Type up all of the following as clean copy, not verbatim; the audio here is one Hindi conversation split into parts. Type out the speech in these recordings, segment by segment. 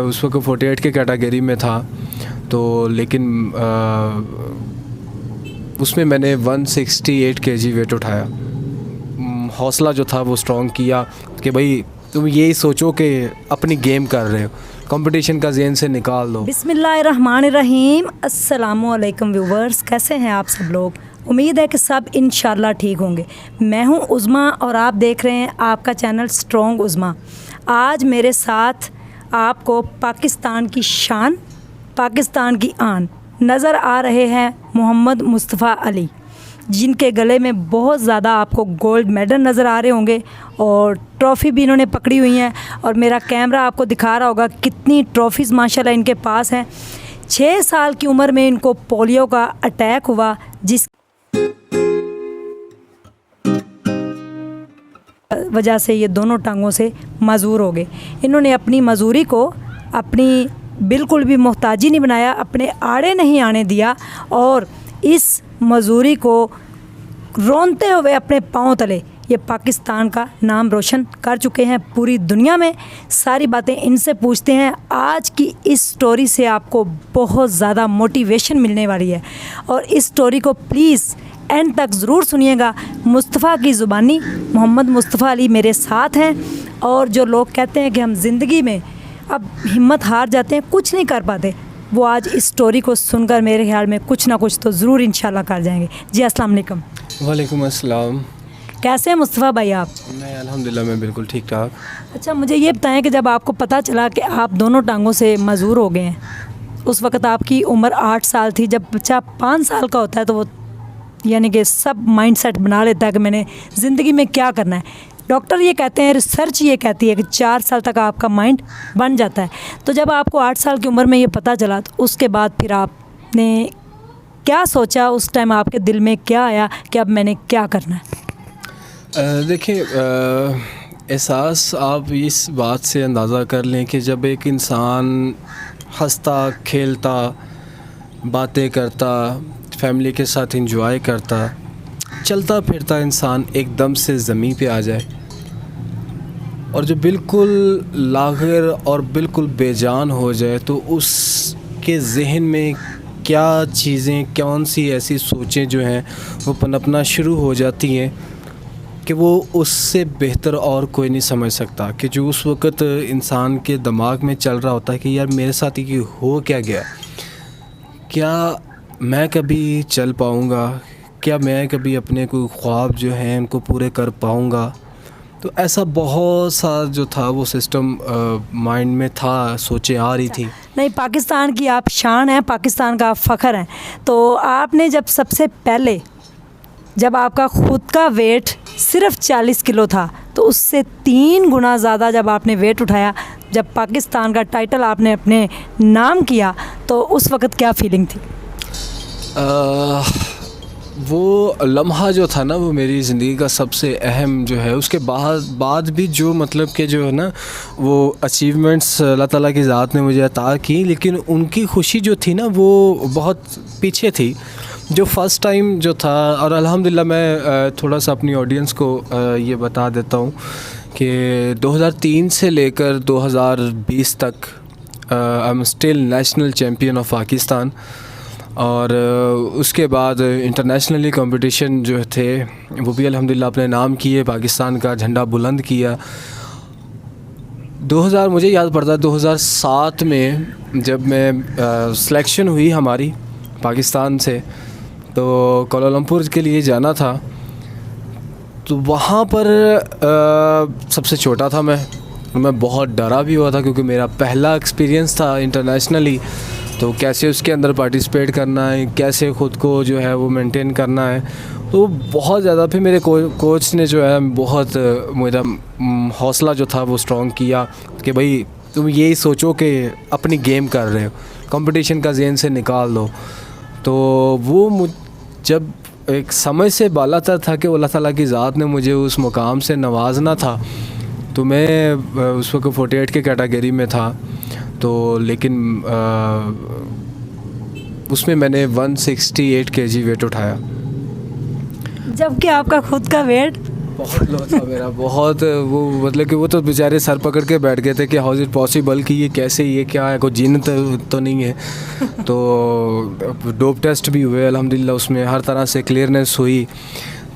उस वक्त 48 के कैटेगरी में था, तो लेकिन उसमें मैंने 168 केजी वेट उठाया। हौसला जो था वो स्ट्रॉन्ग किया कि भाई तुम यही सोचो कि अपनी गेम कर रहे हो, कंपटीशन का ज़हन से निकाल दो। बिस्मिल्लाहिर्रहमानिर्रहीम। अस्सलामुअलैकुम व्यूवर्स, कैसे हैं आप सब लोग? उम्मीद है कि सब इंशाल्लाह ठीक होंगे। मैं हूं उज़मा और आप देख रहे हैं आपका चैनल स्ट्रॉन्ग उज़मा। आज मेरे साथ आपको पाकिस्तान की शान, पाकिस्तान की आन नज़र आ रहे हैं मोहम्मद मुस्तफ़ा अली, जिनके गले में बहुत ज़्यादा आपको गोल्ड मेडल नज़र आ रहे होंगे और ट्रॉफ़ी भी इन्होंने पकड़ी हुई हैं। और मेरा कैमरा आपको दिखा रहा होगा कितनी ट्रॉफ़ीज़ माशाल्लाह इनके पास हैं। 6 साल की उम्र में इनको पोलियो का अटैक हुआ, जिस वजह से ये दोनों टांगों से मजूर हो गए। इन्होंने अपनी मजूरी को अपनी बिल्कुल भी मोहताजी नहीं बनाया, अपने आड़े नहीं आने दिया और इस मजूरी को रोनते हुए अपने पाँव तले ये पाकिस्तान का नाम रोशन कर चुके हैं पूरी दुनिया में। सारी बातें इनसे पूछते हैं। आज की इस स्टोरी से आपको बहुत ज़्यादा मोटिवेशन मिलने वाली है और इस स्टोरी को प्लीज़ एंड तक ज़रूर सुनिएगा। मुस्तफ़ा की ज़ुबानी मोहम्मद मुस्तफ़ा अली मेरे साथ हैं और जो लोग कहते हैं कि हम ज़िंदगी में अब हिम्मत हार जाते हैं, कुछ नहीं कर पाते, वो आज इस स्टोरी को सुनकर मेरे ख्याल में कुछ ना कुछ तो ज़रूर इंशाल्लाह कर जाएंगे। जी अस्सलाम वालेकुम। वालेकुम अस्सलाम। कैसे हैं मुस्तफ़ा भाई आप? मैं अल्हम्दुलिल्लाह मैं बिल्कुल ठीक ठाक। अच्छा, मुझे ये बताएं कि जब आपको पता चला कि आप दोनों टांगों से मजूर हो गए हैं, उस वक़्त आपकी उम्र 8 साल थी। जब बच्चा 5 साल का होता है तो वो यानी कि सब माइंड सेट बना लेता है कि मैंने ज़िंदगी में क्या करना है। डॉक्टर ये कहते हैं, रिसर्च ये कहती है कि 4 साल तक आपका माइंड बन जाता है। तो जब आपको 8 साल की उम्र में ये पता चला तो उसके बाद फिर आपने क्या सोचा? उस टाइम आपके दिल में क्या आया कि अब मैंने क्या करना है? देखिए, एहसास आप इस बात से अंदाज़ा कर लें कि जब एक इंसान हंसता खेलता बातें करता फैमिली के साथ एंजॉय करता चलता फिरता इंसान एकदम से ज़मीन पे आ जाए और जो बिल्कुल लाग़िर और बिल्कुल बेजान हो जाए, तो उसके ज़हन में क्या चीज़ें, कौन सी ऐसी सोचें जो हैं वो पनपना शुरू हो जाती हैं कि वो उससे बेहतर और कोई नहीं समझ सकता कि जो उस वक़्त इंसान के दिमाग में चल रहा होता है कि यार मेरे साथ ये हो क्या गया, क्या मैं कभी चल पाऊँगा, क्या मैं कभी अपने कोई ख्वाब जो हैं उनको पूरे कर पाऊँगा। तो ऐसा बहुत सा जो था वो सिस्टम माइंड में था, सोचें आ रही थी। नहीं, पाकिस्तान की आप शान हैं, पाकिस्तान का आप फ़ख्र हैं। तो आपने जब सबसे पहले जब आपका ख़ुद का वेट सिर्फ 40 किलो था, तो उससे 3 गुना ज़्यादा जब आपने वेट उठाया, जब पाकिस्तान का टाइटल आपने अपने नाम किया, तो उस वक़्त क्या फीलिंग थी? वो लम्हा जो था ना वो मेरी ज़िंदगी का सबसे अहम जो है। उसके बाद भी जो मतलब कि जो है ना वो अचीवमेंट्स अल्लाह ताला की ज़ात ने मुझे अता की, लेकिन उनकी खुशी जो थी ना वो बहुत पीछे थी। जो फ़र्स्ट टाइम जो था, और अल्हम्दुलिल्लाह मैं थोड़ा सा अपनी ऑडियंस को ये बता देता हूँ कि 2003 से लेकर 2020 तक I am still national champion of Pakistan. और उसके बाद इंटरनेशनली कंपटीशन जो थे वो भी अल्हम्दुलिल्लाह अपने नाम किए, पाकिस्तान का झंडा बुलंद किया। 2000 मुझे याद पड़ता है 2007 में जब मैं सिलेक्शन हुई हमारी पाकिस्तान से, तो कोलालमपुर के लिए जाना था। तो वहाँ पर सबसे छोटा था मैं बहुत डरा भी हुआ था क्योंकि मेरा पहला एक्सपीरियंस था इंटरनेशनली। तो कैसे उसके अंदर पार्टिसिपेट करना है, कैसे ख़ुद को जो है वो मेंटेन करना है, तो बहुत ज़्यादा। फिर मेरे कोच ने जो है बहुत मेरा हौसला जो था वो स्ट्रॉन्ग किया कि भाई तुम यही सोचो कि अपनी गेम कर रहे हो, कंपटीशन का ज़हन से निकाल दो। तो वो जब एक समझ से बालातर था कि अल्लाह ताला की ज़ात ने मुझे उस मुकाम से नवाजना था। तो मैं उस वक्त 48 के कैटेगरी में था। तो लेकिन उसमें मैंने 168 kg वेट उठाया। जबकि आपका खुद का वेट बहुत लो था मेरा, बहुत वो मतलब कि वो तो बेचारे सर पकड़ के बैठ गए थे कि हाउ इज़ इट पॉसिबल, कि ये कैसे, ये क्या है, कोई जीन तो नहीं है। तो डोप टेस्ट भी हुए अल्हम्दुलिल्लाह, उसमें हर तरह से क्लियरनेस हुई।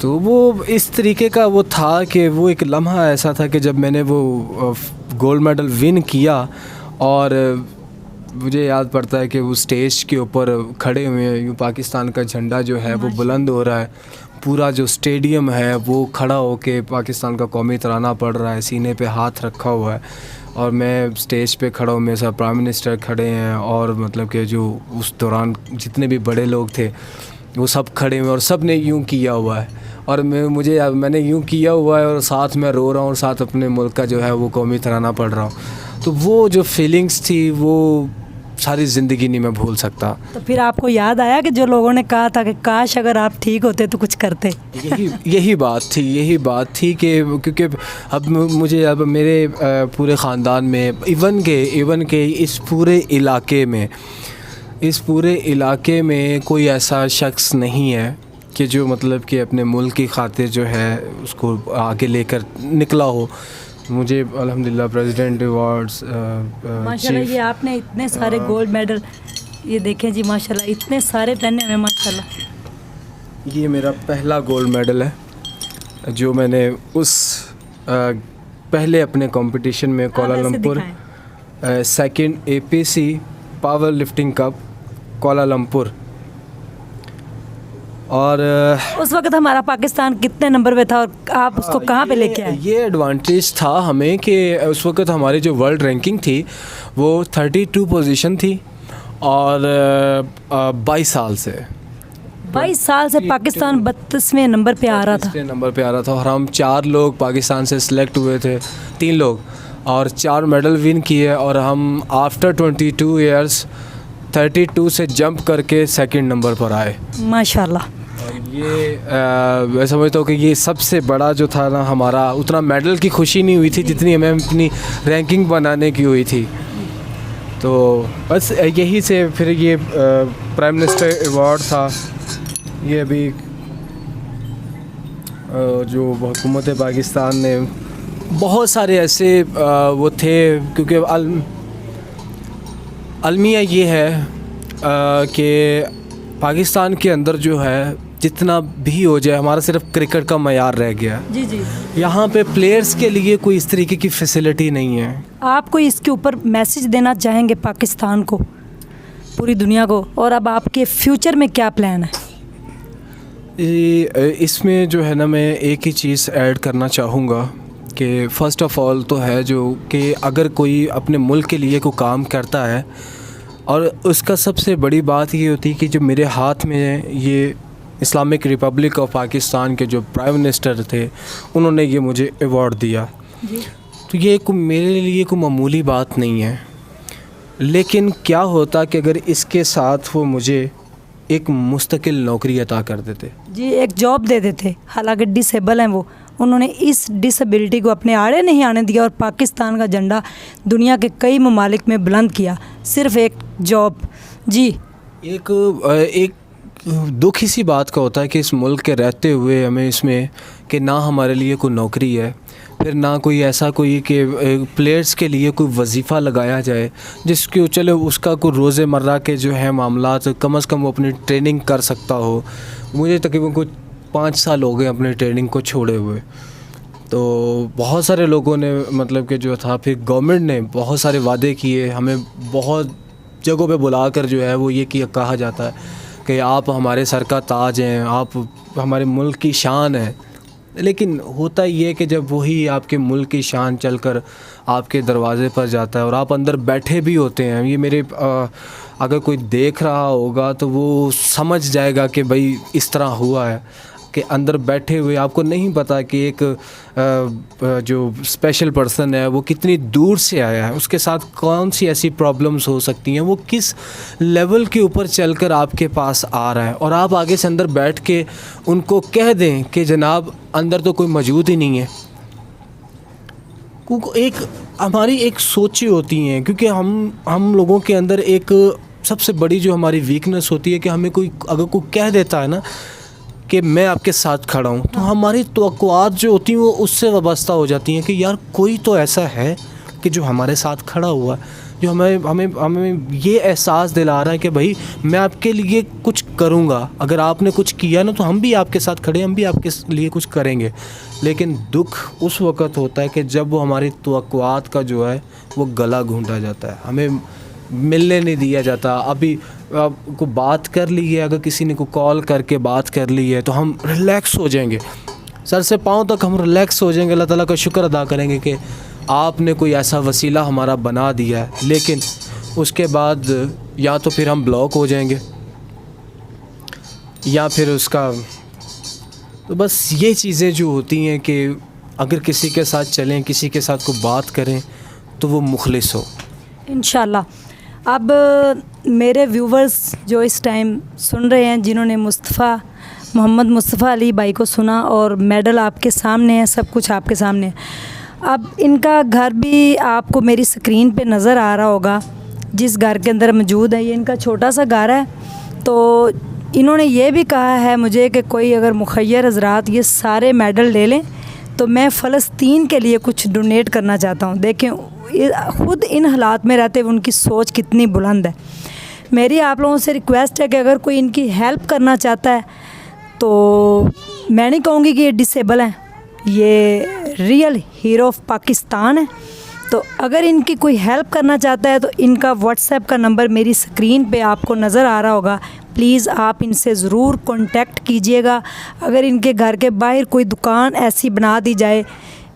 तो वो इस तरीके का वो था कि वो एक लम्हा ऐसा था कि जब मैंने वो गोल्ड मेडल विन किया और मुझे याद पड़ता है कि वो स्टेज के ऊपर खड़े हुए हैं, यूँ पाकिस्तान का झंडा जो है वो बुलंद हो रहा है, पूरा जो स्टेडियम है वो खड़ा होके पाकिस्तान का कौमी तराना पढ़ रहा है, सीने पे हाथ रखा हुआ है, और मैं स्टेज पे खड़ा हूँ, मेरे साथ प्राइम मिनिस्टर खड़े हैं, और मतलब कि जो उस दौरान जितने भी बड़े लोग थे वो सब खड़े हुए और सब ने यूँ किया हुआ है, और मैंने यूँ किया हुआ है और साथ में रो रहा हूँ और साथ अपने मुल्क का जो है वो कौमी तराना पढ़ रहा हूँ। तो वो जो फीलिंग्स थी वो सारी ज़िंदगी नहीं मैं भूल सकता। तो फिर आपको याद आया कि जो लोगों ने कहा था कि काश अगर आप ठीक होते तो कुछ करते? यही बात थी कि क्योंकि अब मुझे अब मेरे पूरे ख़ानदान में इवन के इस पूरे इलाके में कोई ऐसा शख्स नहीं है कि जो मतलब कि अपने मुल्क की खातिर जो है उसको आगे लेकर निकला हो। मुझे अल्हम्दुलिल्लाह प्रेसिडेंट अवार्ड्स माशाल्लाह, ये आपने इतने सारे गोल्ड मेडल, ये देखें जी माशाल्लाह, इतने सारे पहने हुए माशाल्लाह। ये मेरा पहला गोल्ड मेडल है जो मैंने उस पहले अपने कंपटीशन में Kuala Lumpur second APC power lifting cup Kuala Lumpur, और उस वक्त हमारा पाकिस्तान कितने नंबर पे था और आप उसको कहाँ पे लेके आए? ये एडवांटेज था हमें कि उस वक्त हमारी जो वर्ल्ड रैंकिंग थी वो 32 पोजीशन थी, और 22 साल से पाकिस्तान 32वें नंबर पे आ रहा था। और हम 4 लोग पाकिस्तान से सिलेक्ट हुए थे, 3 लोग, और 4 मेडल विन किए, और हम आफ्टर 22 ईयर्स 32 से जंप करके सेकंड नंबर पर आए माशाल्लाह। ये मैं समझता हूँ कि ये सबसे बड़ा जो था ना हमारा, उतना मेडल की खुशी नहीं हुई थी जितनी हमें अपनी रैंकिंग बनाने की हुई थी। तो बस यही से फिर ये प्राइम मिनिस्टर अवार्ड था, ये अभी जो हुकूमत पाकिस्तान ने बहुत सारे ऐसे वो थे, क्योंकि अलमिया ये है कि पाकिस्तान के अंदर जो है जितना भी हो जाए हमारा सिर्फ क्रिकेट का मयार रह गया। जी यहाँ पे प्लेयर्स के लिए कोई इस तरीके की फैसिलिटी नहीं है। आप कोई इसके ऊपर मैसेज देना चाहेंगे पाकिस्तान को, पूरी दुनिया को, और अब आपके फ्यूचर में क्या प्लान है? इसमें जो है ना मैं एक ही चीज़ ऐड करना चाहूँगा कि फ़र्स्ट ऑफ़ ऑल तो है जो कि अगर कोई अपने मुल्क के लिए कोई काम करता है, और उसका सबसे बड़ी बात ये होती है कि जो मेरे हाथ में ये इस्लामिक रिपब्लिक ऑफ पाकिस्तान के जो प्राइम मिनिस्टर थे उन्होंने ये मुझे अवार्ड दिया जी। तो ये मेरे लिए कोई मामूली बात नहीं है। लेकिन क्या होता कि अगर इसके साथ वो मुझे एक मुस्तकिल नौकरी अता कर देते जी, एक जॉब दे देते। हालांकि डिसेबल हैं वो, उन्होंने इस डिसेबिलिटी को अपने आड़े नहीं आने दिया और पाकिस्तान का झंडा दुनिया के कई ममालिक में बुलंद किया, सिर्फ एक जॉब। जी, एक दुख इसी बात का होता है कि इस मुल्क के रहते हुए हमें इसमें कि ना हमारे लिए कोई नौकरी है, फिर ना कोई ऐसा कोई कि प्लेयर्स के लिए कोई वजीफ़ा लगाया जाए जिसके चलो उसका कोई रोज़मर्रा के जो है मामलात कम से कम वो अपनी ट्रेनिंग कर सकता हो। मुझे तकरीबन कुछ 5 साल हो गए अपने ट्रेनिंग को छोड़े हुए। तो बहुत सारे लोगों ने मतलब कि जो था, फिर गवर्नमेंट ने बहुत सारे वादे किए, हमें बहुत जगहों पे बुलाकर जो है वो ये कहा जाता है कि आप हमारे सर का ताज हैं, आप हमारे मुल्क की शान है। लेकिन होता ये है कि जब वही आपके मुल्क की शान चलकर आपके दरवाज़े पर जाता है और आप अंदर बैठे भी होते हैं, ये मेरे अगर कोई देख रहा होगा तो वो समझ जाएगा कि भाई इस तरह हुआ है कि अंदर बैठे हुए आपको नहीं पता कि एक जो स्पेशल पर्सन है वो कितनी दूर से आया है, उसके साथ कौन सी ऐसी प्रॉब्लम्स हो सकती हैं, वो किस लेवल के ऊपर चलकर आपके पास आ रहा है, और आप आगे से अंदर बैठ के उनको कह दें कि जनाब अंदर तो कोई मौजूद ही नहीं है। एक हमारी एक सोचें होती हैं, क्योंकि हम लोगों के अंदर एक सबसे बड़ी जो हमारी वीकनेस होती है कि हमें कोई अगर कोई कह देता है ना कि मैं आपके साथ खड़ा हूँ, तो हमारी तवक्कुआत जो होती हैं वो उससे वाबस्ता हो जाती हैं कि यार कोई तो ऐसा है कि जो हमारे साथ खड़ा हुआ है, जो हमें ये एहसास दिला रहा है कि भाई मैं आपके लिए कुछ करूँगा, अगर आपने कुछ किया ना तो हम भी आपके साथ खड़े, हम भी आपके लिए कुछ करेंगे। लेकिन दुख उस वक़्त होता है कि जब वो हमारी तवक्कुआत का जो है वो गला घूंटा जाता है, हमें मिलने नहीं दिया जाता। अभी को बात कर ली है, अगर किसी ने को कॉल करके बात कर ली है तो हम रिलैक्स हो जाएंगे, सर से पाँव तक हम रिलैक्स हो जाएंगे, अल्लाह ताला का शुक्र अदा करेंगे कि आपने कोई ऐसा वसीला हमारा बना दिया है। लेकिन उसके बाद या तो फिर हम ब्लॉक हो जाएंगे या फिर उसका, तो बस ये चीज़ें जो होती हैं कि अगर किसी के साथ चलें, किसी के साथ को बात करें तो वो मुखलिस हो इंशाल्लाह। अब मेरे व्यूवर्स जो इस टाइम सुन रहे हैं, जिन्होंने मोहम्मद मुस्तफ़ा अली भाई को सुना और मेडल आपके सामने है, सब कुछ आपके सामने है। अब इनका घर भी आपको मेरी स्क्रीन पे नज़र आ रहा होगा, जिस घर के अंदर मौजूद है। ये इनका छोटा सा घर है। तो इन्होंने ये भी कहा है मुझे कि कोई अगर मुखय्यर हज़रात ये सारे मेडल ले लें तो मैं फ़लस्तीन के लिए कुछ डोनेट करना चाहता हूँ। देखें ख़ुद इन हालात में रहते हुए उनकी सोच कितनी बुलंद है। मेरी आप लोगों से रिक्वेस्ट है कि अगर कोई इनकी हेल्प करना चाहता है तो मैं नहीं कहूँगी कि ये डिसेबल हैं, ये रियल हीरो ऑफ पाकिस्तान है। तो अगर इनकी कोई हेल्प करना चाहता है तो इनका व्हाट्सएप का नंबर मेरी स्क्रीन पे आपको नज़र आ रहा होगा, प्लीज़ आप इनसे ज़रूर कांटेक्ट कीजिएगा। अगर इनके घर के बाहर कोई दुकान ऐसी बना दी जाए,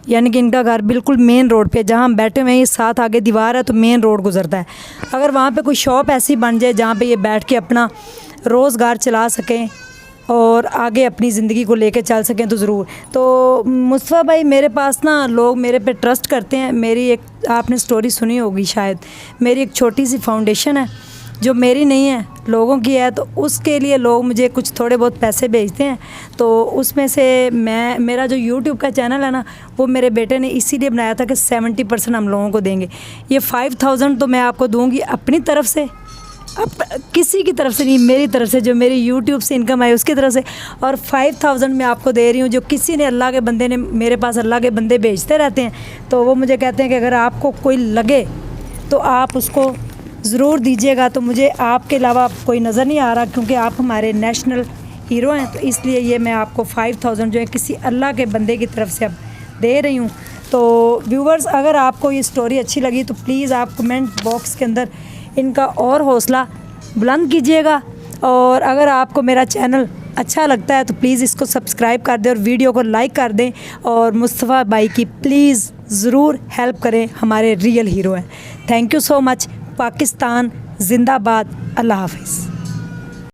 यानी कि इनका घर बिल्कुल मेन रोड पे, जहाँ हम बैठे हुए हैं, ये साथ आगे दीवार है तो मेन रोड गुजरता है, अगर वहाँ पे कोई शॉप ऐसी बन जाए जहाँ पे ये बैठ के अपना रोज़गार चला सकें और आगे अपनी ज़िंदगी को लेके चल सकें तो ज़रूर। तो मुस्तफ़ा भाई, मेरे पास ना लोग मेरे पे ट्रस्ट करते हैं। मेरी एक, आपने स्टोरी सुनी होगी शायद, मेरी एक छोटी सी फाउंडेशन है जो मेरी नहीं है, लोगों की है। तो उसके लिए लोग मुझे कुछ थोड़े बहुत पैसे भेजते हैं। तो उसमें से मेरा जो यूट्यूब का चैनल है ना, वो मेरे बेटे ने इसीलिए बनाया था कि 70% हम लोगों को देंगे। ये 5000 तो मैं आपको दूंगी अपनी तरफ से, अब किसी की तरफ से नहीं, मेरी तरफ से, जो मेरी यूट्यूब से इनकम है उसकी तरफ से। और 5000 मैं आपको दे रही हूँ, जो किसी ने, अल्लाह के बंदे ने, मेरे पास अल्लाह के बंदे भेजते रहते हैं, तो वो मुझे कहते हैं कि अगर आपको कोई लगे तो आप उसको ज़रूर दीजिएगा। तो मुझे आपके अलावा कोई नज़र नहीं आ रहा, क्योंकि आप हमारे नेशनल हीरो हैं, तो इसलिए ये मैं आपको 5000 जो है किसी अल्लाह के बंदे की तरफ से अब दे रही हूँ। तो व्यूवर्स, अगर आपको ये स्टोरी अच्छी लगी तो प्लीज़ आप कमेंट बॉक्स के अंदर इनका और हौसला बुलंद कीजिएगा। और अगर आपको मेरा चैनल अच्छा लगता है तो प्लीज़ इसको सब्सक्राइब कर दें और वीडियो को लाइक कर दें, और मुस्तफ़ा भाई की प्लीज़ ज़रूर हेल्प करें, हमारे रियल हीरो हैं। Thank you so much. Pakistan जिंदाबाद। अल्लाह हाफ़िज़।